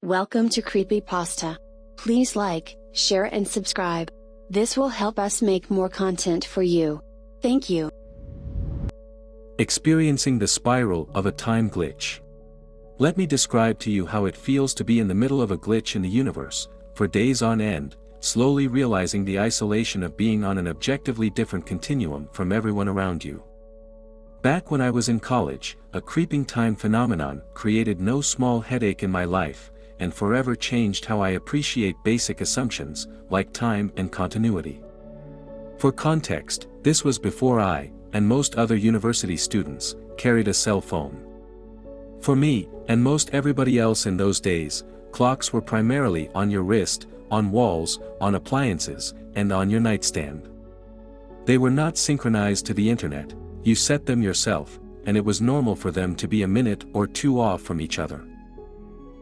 Welcome to Creepypasta. Please like, share and subscribe. This will help us make more content for you. Thank you. Experiencing the spiral of a time glitch. Let me describe to you how it feels to be in the middle of a glitch in the universe, for days on end, slowly realizing the isolation of being on an objectively different continuum from everyone around you. Back when I was in college, a creeping time phenomenon created no small headache in my life, and forever changed how I appreciate basic assumptions, like time and continuity. For context, this was before I, and most other university students, carried a cell phone. For me, and most everybody else in those days, clocks were primarily on your wrist, on walls, on appliances, and on your nightstand. They were not synchronized to the internet, you set them yourself, and it was normal for them to be a minute or two off from each other.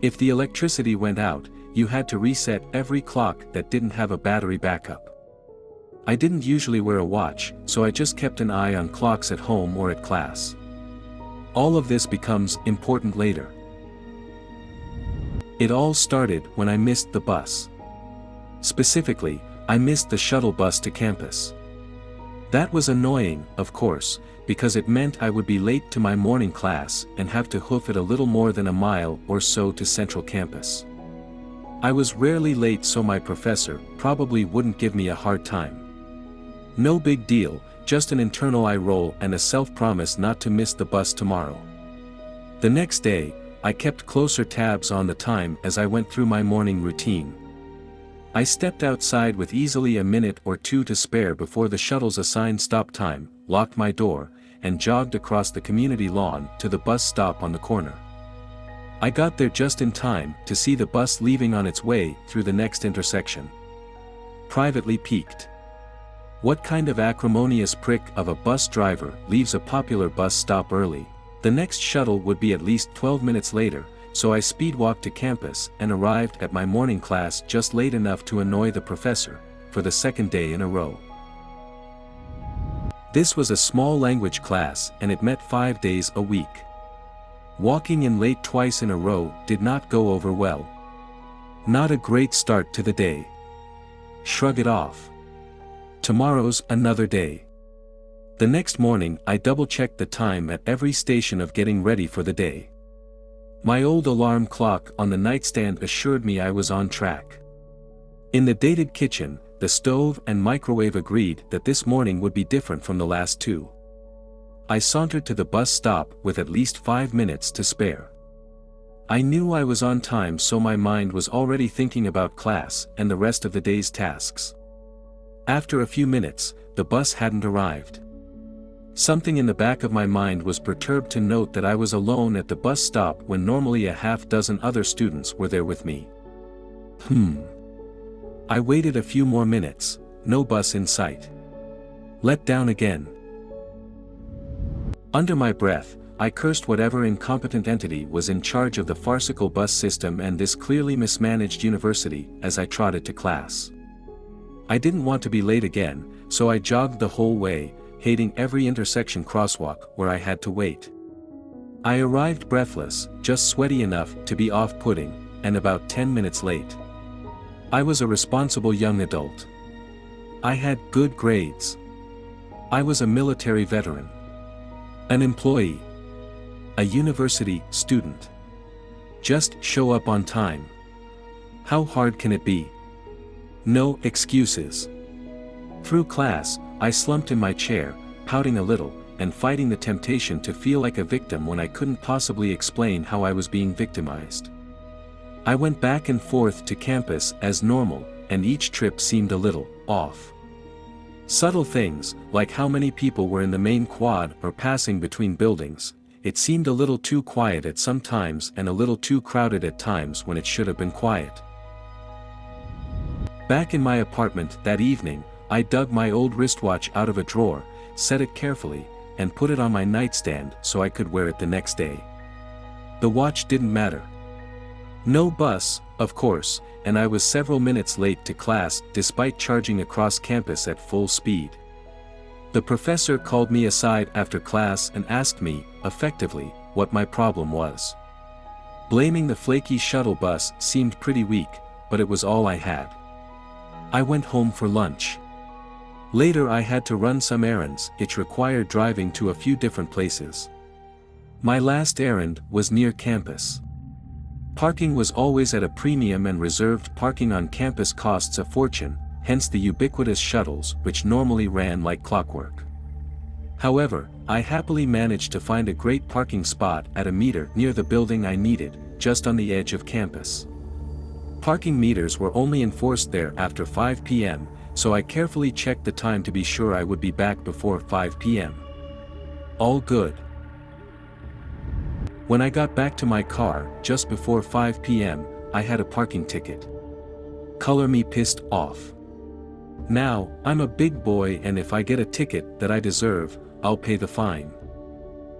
If the electricity went out, you had to reset every clock that didn't have a battery backup. I didn't usually wear a watch, so I just kept an eye on clocks at home or at class. All of this becomes important later. It all started when I missed the bus. Specifically, I missed the shuttle bus to campus. That was annoying, of course, because it meant I would be late to my morning class and have to hoof it a little more than a mile or so to Central Campus. I was rarely late, so my professor probably wouldn't give me a hard time. No big deal, just an internal eye roll and a self-promise not to miss the bus tomorrow. The next day, I kept closer tabs on the time as I went through my morning routine. I stepped outside with easily a minute or two to spare before the shuttle's assigned stop time, locked my door, and jogged across the community lawn to the bus stop on the corner. I got there just in time to see the bus leaving on its way through the next intersection. Privately piqued. What kind of acrimonious prick of a bus driver leaves a popular bus stop early? The next shuttle would be at least 12 minutes later, so I speed-walked to campus and arrived at my morning class just late enough to annoy the professor, for the second day in a row. This was a small language class and it met 5 days a week. Walking in late twice in a row did not go over well. Not a great start to the day. Shrug it off. Tomorrow's another day. The next morning I double-checked the time at every station of getting ready for the day. My old alarm clock on the nightstand assured me I was on track. In the dated kitchen, the stove and microwave agreed that this morning would be different from the last two. I sauntered to the bus stop with at least 5 minutes to spare. I knew I was on time, so my mind was already thinking about class and the rest of the day's tasks. After a few minutes, the bus hadn't arrived. Something in the back of my mind was perturbed to note that I was alone at the bus stop when normally a half-dozen other students were there with me. I waited a few more minutes, no bus in sight. Let down again. Under my breath, I cursed whatever incompetent entity was in charge of the farcical bus system and this clearly mismanaged university as I trotted to class. I didn't want to be late again, so I jogged the whole way, hating every intersection crosswalk where I had to wait. I arrived breathless, just sweaty enough to be off-putting, and about 10 minutes late. I was a responsible young adult. I had good grades. I was a military veteran. An employee. A university student. Just show up on time. How hard can it be? No excuses. Through class, I slumped in my chair, pouting a little, and fighting the temptation to feel like a victim when I couldn't possibly explain how I was being victimized. I went back and forth to campus as normal, and each trip seemed a little off. Subtle things, like how many people were in the main quad or passing between buildings. It seemed a little too quiet at some times and a little too crowded at times when it should have been quiet. Back in my apartment that evening, I dug my old wristwatch out of a drawer, set it carefully, and put it on my nightstand so I could wear it the next day. The watch didn't matter. No bus, of course, and I was several minutes late to class despite charging across campus at full speed. The professor called me aside after class and asked me, effectively, what my problem was. Blaming the flaky shuttle bus seemed pretty weak, but it was all I had. I went home for lunch. Later I had to run some errands, which required driving to a few different places. My last errand was near campus. Parking was always at a premium and reserved parking on campus costs a fortune, hence the ubiquitous shuttles which normally ran like clockwork. However, I happily managed to find a great parking spot at a meter near the building I needed, just on the edge of campus. Parking meters were only enforced there after 5 p.m., so I carefully checked the time to be sure I would be back before 5 p.m. All good. When I got back to my car, just before 5 p.m., I had a parking ticket. Color me pissed off. Now, I'm a big boy and if I get a ticket that I deserve, I'll pay the fine.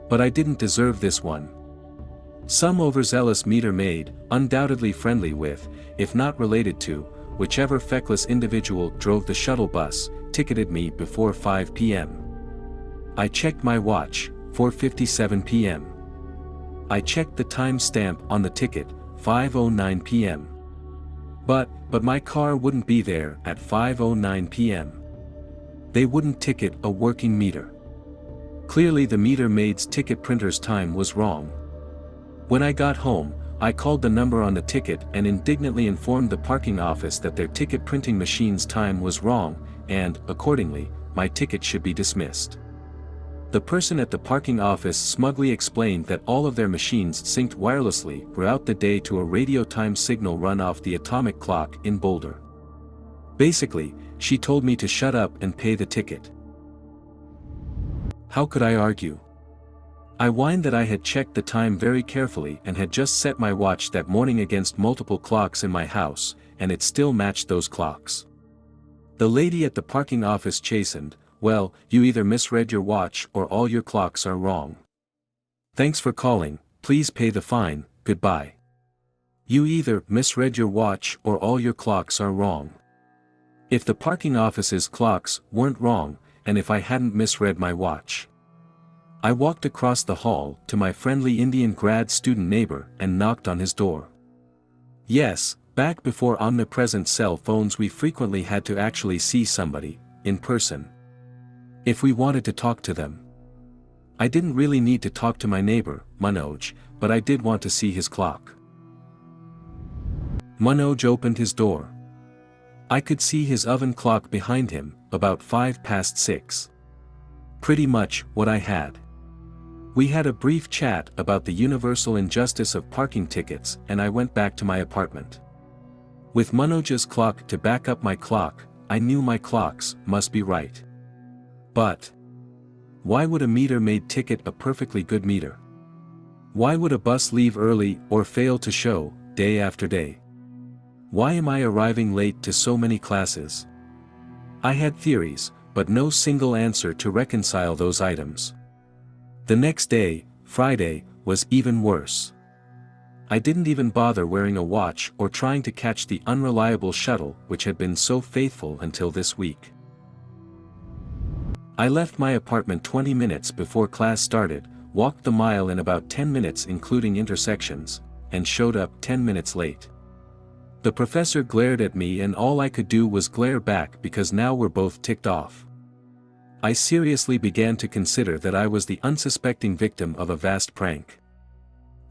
But I didn't deserve this one. Some overzealous meter maid, undoubtedly friendly with, if not related to, whichever feckless individual drove the shuttle bus, ticketed me before 5 p.m. I checked my watch, 4:57 p.m. I checked the time stamp on the ticket, 5:09 p.m. But my car wouldn't be there at 5:09 p.m. They wouldn't ticket a working meter. Clearly the meter maid's ticket printer's time was wrong. When I got home, I called the number on the ticket and indignantly informed the parking office that their ticket printing machine's time was wrong, and, accordingly, my ticket should be dismissed. The person at the parking office smugly explained that all of their machines synced wirelessly throughout the day to a radio time signal run off the atomic clock in Boulder. Basically, she told me to shut up and pay the ticket. How could I argue? I whined that I had checked the time very carefully and had just set my watch that morning against multiple clocks in my house, and it still matched those clocks. The lady at the parking office chastened, "Well, you either misread your watch or all your clocks are wrong. Thanks for calling, please pay the fine, goodbye." You either misread your watch or all your clocks are wrong. If the parking office's clocks weren't wrong, and if I hadn't misread my watch. I walked across the hall to my friendly Indian grad student neighbor and knocked on his door. Yes, back before omnipresent cell phones we frequently had to actually see somebody, in person. If we wanted to talk to them. I didn't really need to talk to my neighbor, Manoj, but I did want to see his clock. Manoj opened his door. I could see his oven clock behind him, about 6:05. Pretty much what I had. We had a brief chat about the universal injustice of parking tickets and I went back to my apartment. With Manoj's clock to back up my clock, I knew my clocks must be right. But why would a meter maid ticket a perfectly good meter? Why would a bus leave early or fail to show, day after day? Why am I arriving late to so many classes? I had theories, but no single answer to reconcile those items. The next day, Friday, was even worse. I didn't even bother wearing a watch or trying to catch the unreliable shuttle which had been so faithful until this week. I left my apartment 20 minutes before class started, walked the mile in about 10 minutes including intersections, and showed up 10 minutes late. The professor glared at me and all I could do was glare back because now we're both ticked off. I seriously began to consider that I was the unsuspecting victim of a vast prank.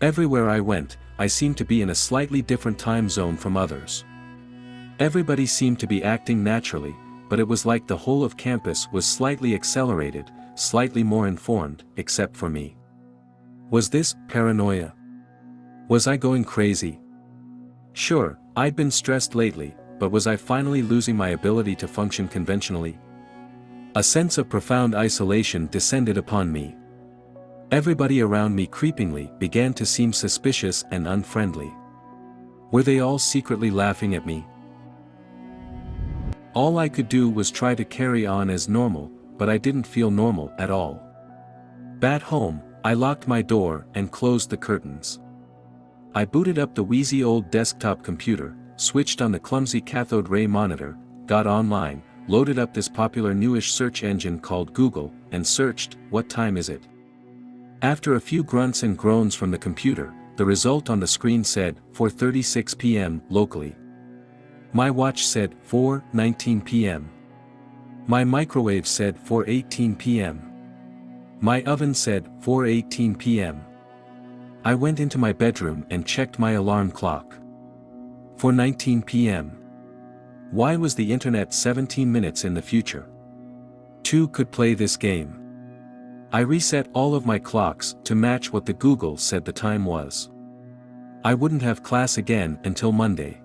Everywhere I went, I seemed to be in a slightly different time zone from others. Everybody seemed to be acting naturally, but it was like the whole of campus was slightly accelerated, slightly more informed, except for me. Was this paranoia? Was I going crazy? Sure, I'd been stressed lately, but was I finally losing my ability to function conventionally? A sense of profound isolation descended upon me. Everybody around me creepingly began to seem suspicious and unfriendly. Were they all secretly laughing at me? All I could do was try to carry on as normal, but I didn't feel normal at all. Back home, I locked my door and closed the curtains. I booted up the wheezy old desktop computer, switched on the clumsy cathode ray monitor, got online, loaded up this popular newish search engine called Google, and searched, "What time is it?" After a few grunts and groans from the computer, the result on the screen said 4:36 p.m. locally. My watch said 4:19 p.m. My microwave said 4:18 p.m. My oven said 4:18 p.m. I went into my bedroom and checked my alarm clock. 4:19 p.m. Why was the internet 17 minutes in the future? 2 could play this game. I reset all of my clocks to match what the Google said the time was. I wouldn't have class again until Monday.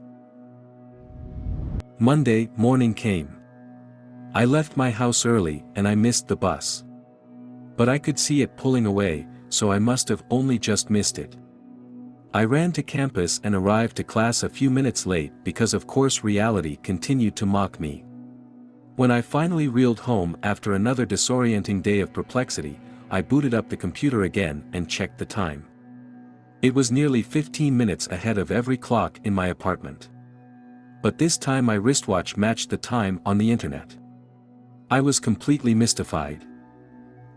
Monday morning came. I left my house early and I missed the bus. But I could see it pulling away, so I must have only just missed it. I ran to campus and arrived to class a few minutes late because of course reality continued to mock me. When I finally reeled home after another disorienting day of perplexity, I booted up the computer again and checked the time. It was nearly 15 minutes ahead of every clock in my apartment. But this time my wristwatch matched the time on the internet. I was completely mystified.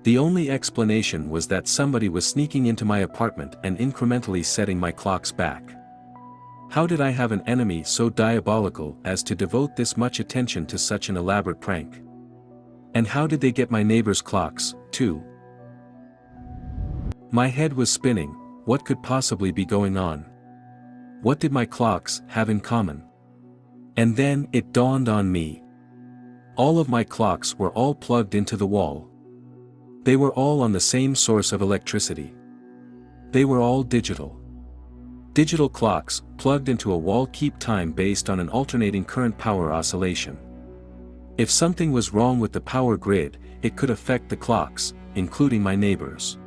The only explanation was that somebody was sneaking into my apartment and incrementally setting my clocks back. How did I have an enemy so diabolical as to devote this much attention to such an elaborate prank? And how did they get my neighbor's clocks, too? My head was spinning. What could possibly be going on? What did my clocks have in common? And then it dawned on me. All of my clocks were all plugged into the wall. They were all on the same source of electricity. They were all digital. Digital clocks, plugged into a wall, keep time based on an alternating current power oscillation. If something was wrong with the power grid, it could affect the clocks, including my neighbors.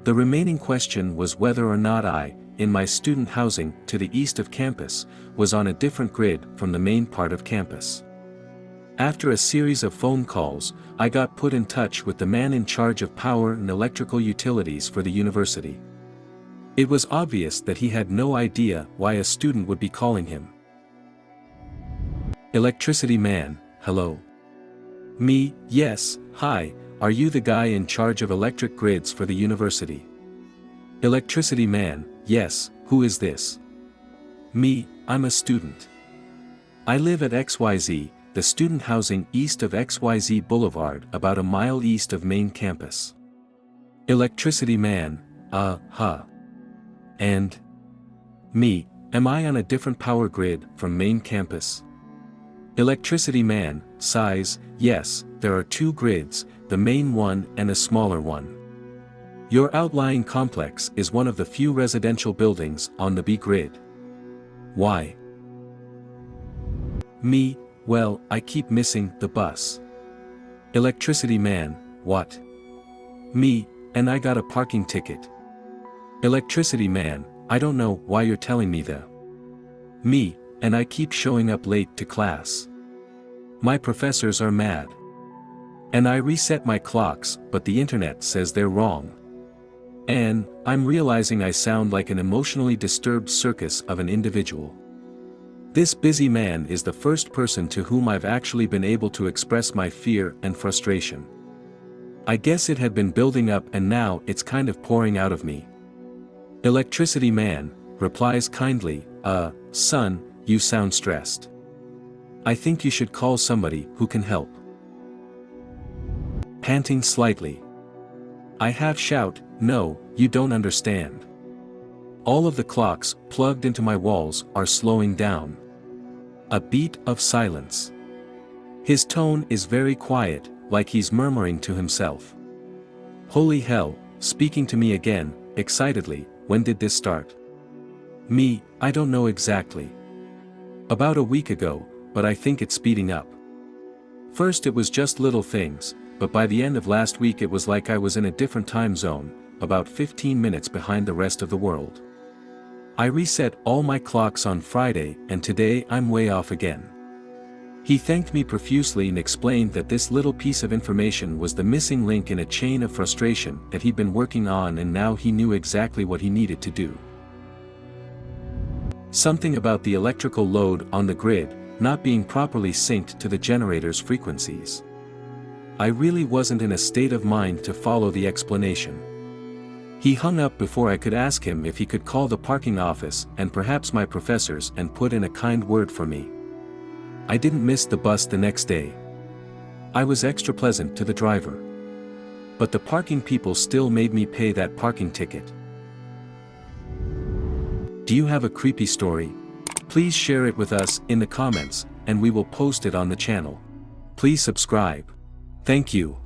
The remaining question was whether or not I, in my student housing to the east of campus, was on a different grid from the main part of campus. After a series of phone calls, I got put in touch with the man in charge of power and electrical utilities for the university. It was obvious that he had no idea why a student would be calling him. Electricity man, hello. Me, yes, hi, are you the guy in charge of electric grids for the university? Electricity man, yes, who is this? Me, I'm a student. I live at XYZ, the student housing east of XYZ Boulevard, about a mile east of main campus. Electricity man, huh. And? Me, am I on a different power grid from main campus? Electricity man, size, yes, there are 2 grids, the main one and a smaller one. Your outlying complex is one of the few residential buildings on the B grid. Why? Me, well, I keep missing the bus. Electricity man, what? Me, and I got a parking ticket. Electricity man, I don't know why you're telling me that. Me, and I keep showing up late to class. My professors are mad. And I reset my clocks, but the internet says they're wrong. And I'm realizing I sound like an emotionally disturbed circus of an individual. This busy man is the first person to whom I've actually been able to express my fear and frustration. I guess it had been building up and now it's kind of pouring out of me. Electricity man replies kindly, son, you sound stressed. I think you should call somebody who can help. Panting slightly. I half shout, no, you don't understand. All of the clocks plugged into my walls are slowing down. A beat of silence. His tone is very quiet, like he's murmuring to himself. Holy hell, speaking to me again, excitedly, when did this start? Me, I don't know exactly. About a week ago, but I think it's speeding up. First it was just little things, but by the end of last week it was like I was in a different time zone, about 15 minutes behind the rest of the world. I reset all my clocks on Friday and today I'm way off again. He thanked me profusely and explained that this little piece of information was the missing link in a chain of frustration that he'd been working on, and now he knew exactly what he needed to do. Something about the electrical load on the grid not being properly synced to the generator's frequencies. I really wasn't in a state of mind to follow the explanation. He hung up before I could ask him if he could call the parking office and perhaps my professors and put in a kind word for me. I didn't miss the bus the next day. I was extra pleasant to the driver. But the parking people still made me pay that parking ticket. Do you have a creepy story? Please share it with us in the comments, and we will post it on the channel. Please subscribe. Thank you.